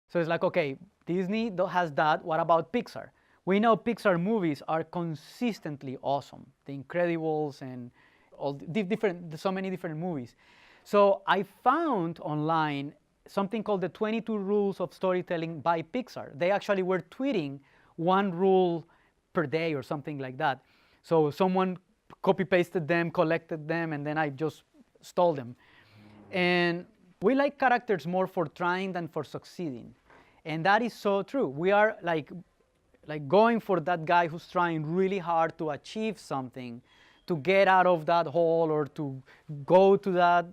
So it's like, okay, Disney has that. What about Pixar? We know Pixar movies are consistently awesome. The Incredibles and all the different, so many different movies. So I found online something called the 22 Rules of Storytelling by Pixar. They actually were tweeting one rule per day or something like that. So someone copy pasted them, collected them, and then I just stole them. And we like characters more for trying than for succeeding. And that is so true. We are like going for that guy who's trying really hard to achieve something, to get out of that hole or to go to that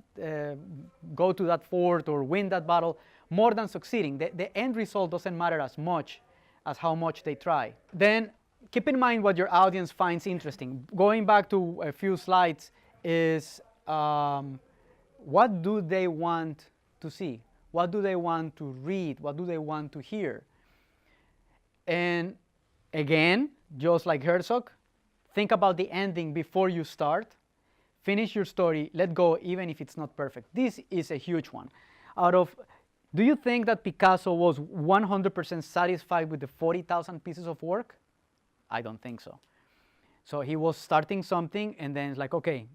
fort or win that battle, more than succeeding. The end result doesn't matter as much as how much they try. Then keep in mind what your audience finds interesting. Going back to a few slides is what do they want to see? What do they want to read? What do they want to hear? And again, just like Herzog, think about the ending before you start. Finish your story, let go, even if it's not perfect. This is a huge one. Do you think that Picasso was 100% satisfied with the 40,000 pieces of work? I don't think so. So he was starting something, and then it's like, okay,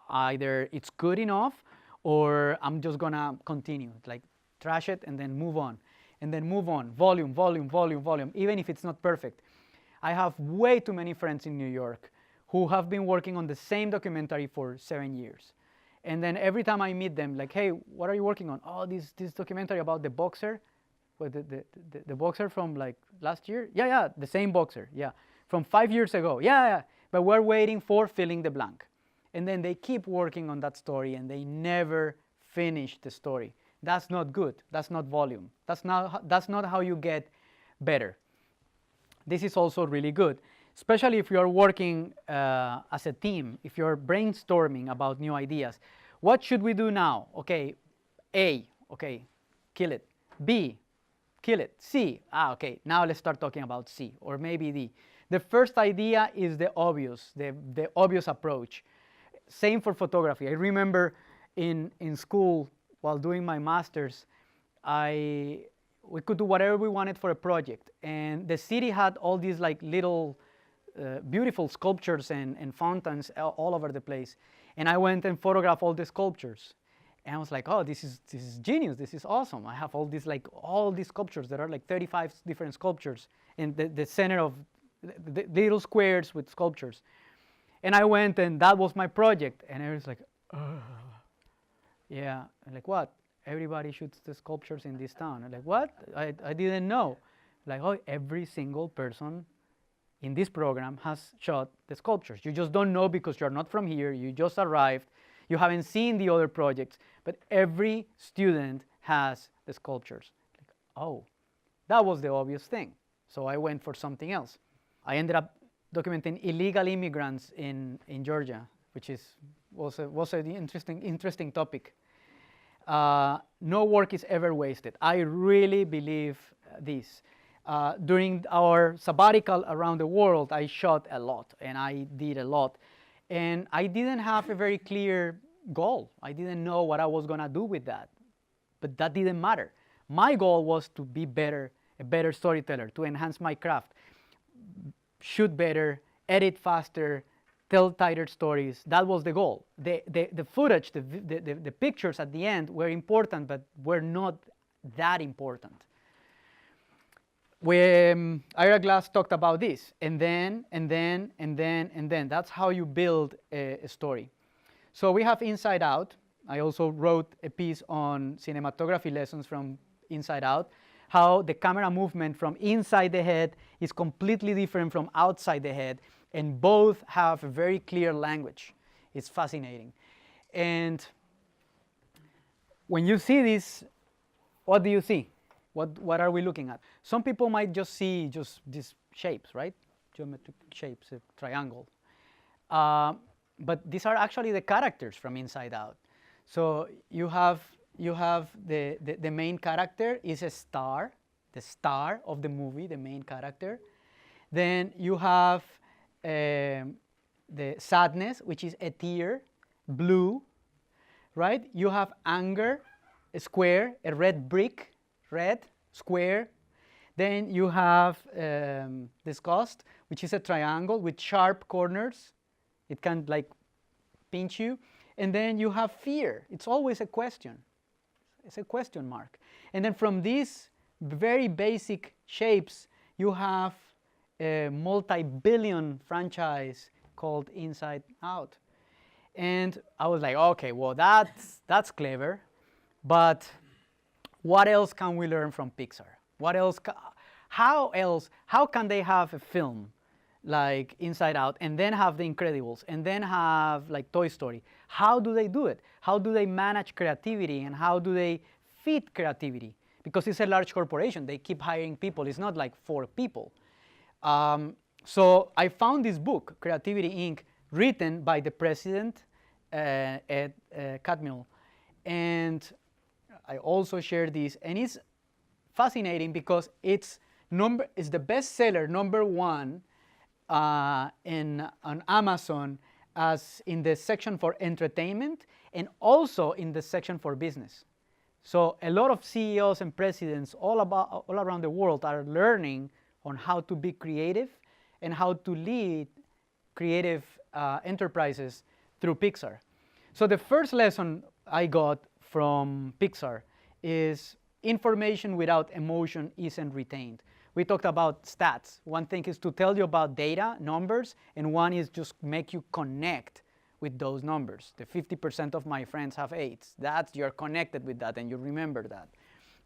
either it's good enough, or I'm just gonna continue. It's like trash it and then move on. And then move on, volume, volume, volume, volume, even if it's not perfect. I have way too many friends in New York who have been working on the same documentary for 7 years. And then every time I meet them, like, hey, what are you working on? Oh, this documentary about the boxer, the boxer from like last year? Yeah, the same boxer, yeah. From 5 years ago, yeah. But we're waiting for filling the blank. And then they keep working on that story and they never finish the story. That's not good. That's not volume. That's not how you get better. This is also really good, especially if you're working as a team, if you're brainstorming about new ideas. What should we do now? Okay, A, okay, kill it. B, kill it. C, okay, now let's start talking about C, or maybe D. The first idea is the obvious approach. Same for photography. I remember in school, while doing my master's, we could do whatever we wanted for a project. And the city had all these like little beautiful sculptures and fountains all over the place. And I went and photographed all the sculptures. And I was like, oh, this is genius. This is awesome. I have all these sculptures. There are like 35 different sculptures in the center of the little squares with sculptures. And I went, and that was my project. And I was like, ugh. Yeah, I'm like, what? Everybody shoots the sculptures in this town. I'm like, what? I didn't know. Like, oh, every single person in this program has shot the sculptures. You just don't know because you're not from here. You just arrived. You haven't seen the other projects. But every student has the sculptures. Like, oh, that was the obvious thing. So I went for something else. I ended up documenting illegal immigrants in Georgia, which was an interesting topic. No work is ever wasted. I really believe this. During our sabbatical around the world, I shot a lot, and I did a lot. And I didn't have a very clear goal. I didn't know what I was going to do with that. But that didn't matter. My goal was to be a better storyteller, to enhance my craft, shoot better, edit faster, tell tighter stories. That was the goal. The footage, the pictures at the end were important, but were not that important. Ira Glass talked about this, and then. That's how you build a story. So we have Inside Out. I also wrote a piece on cinematography lessons from Inside Out, how the camera movement from inside the head is completely different from outside the head, and both have a very clear language. It's fascinating. And when you see this, what do you see? What are we looking at? Some people might just see just these shapes, right? Geometric shapes, a triangle. But these are actually the characters from Inside Out. So you have the main character is a star, the star of the movie, the main character. Then you have the sadness, which is a tear, blue, right? You have anger, a square, a red brick, red, square. Then you have disgust, which is a triangle with sharp corners. It can like pinch you. And then you have fear. It's always a question. It's a question mark. And then from these very basic shapes, you have a multi-billion franchise called Inside Out. And I was like, okay, well, that's clever. But what else can we learn from Pixar? What else? How can they have a film like Inside Out and then have The Incredibles and then have like Toy Story? How do they do it? How do they manage creativity and how do they feed creativity? Because it's a large corporation. They keep hiring people. It's not like 4 people. So I found this book, Creativity Inc., written by the president, Ed Catmull. And I also shared this. And it's fascinating because it's the bestseller #1 on Amazon, as in the section for entertainment and also in the section for business. So a lot of CEOs and presidents all around the world are learning on how to be creative and how to lead creative enterprises through Pixar. So the first lesson I got from Pixar is information without emotion isn't retained. We talked about stats. One thing is to tell you about data, numbers, and one is just make you connect with those numbers. The 50% of my friends have AIDS. You're connected with that and you remember that.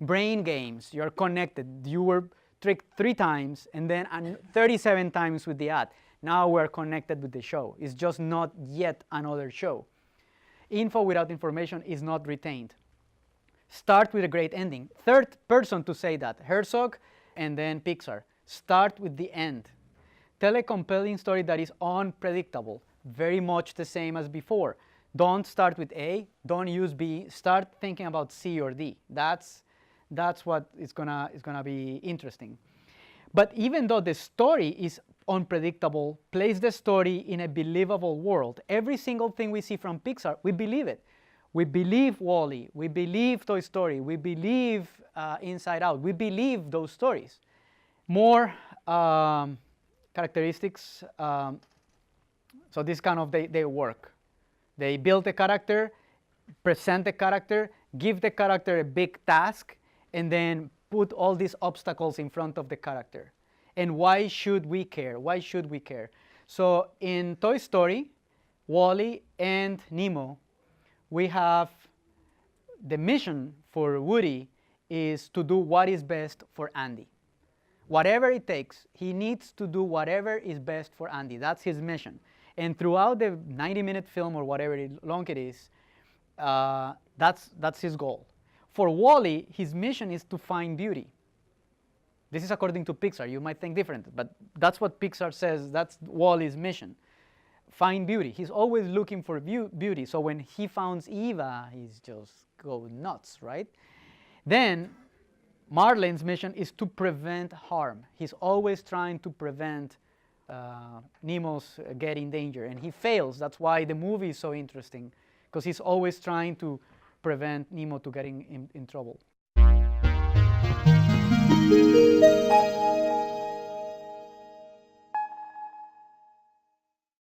Brain games, you're connected. You were tricked 3 times and then 37 times with the ad. Now we're connected with the show. It's just not yet another show. Info without information is not retained. Start with a great ending. Third person to say that, Herzog and then Pixar. Start with the end. Tell a compelling story that is unpredictable. Very much the same as before. Don't start with A, don't use B, start thinking about C or D. That's what is gonna be interesting. But even though the story is unpredictable, place the story in a believable world. Every single thing we see from Pixar, we believe it. We believe WALL-E, we believe Toy Story, we believe Inside Out, we believe those stories. More characteristics, so this kind of, they work. They build the character, present the character, give the character a big task, and then put all these obstacles in front of the character. And why should we care? Why should we care? So in Toy Story, WALL-E and Nemo, we have the mission for Woody is to do what is best for Andy. Whatever it takes, he needs to do whatever is best for Andy. That's his mission. And throughout the 90-minute film or whatever long it is, that's his goal. For WALL-E, his mission is to find beauty. This is according to Pixar. You might think different, but that's what Pixar says. That's WALL-E's mission. Find beauty. He's always looking for beauty. So when he finds Eva, he's just go nuts, right? Then Marlene's mission is to prevent harm. He's always trying to prevent Nemo's getting danger, and he fails. That's why the movie is so interesting, because he's always trying to prevent Nemo to getting in trouble.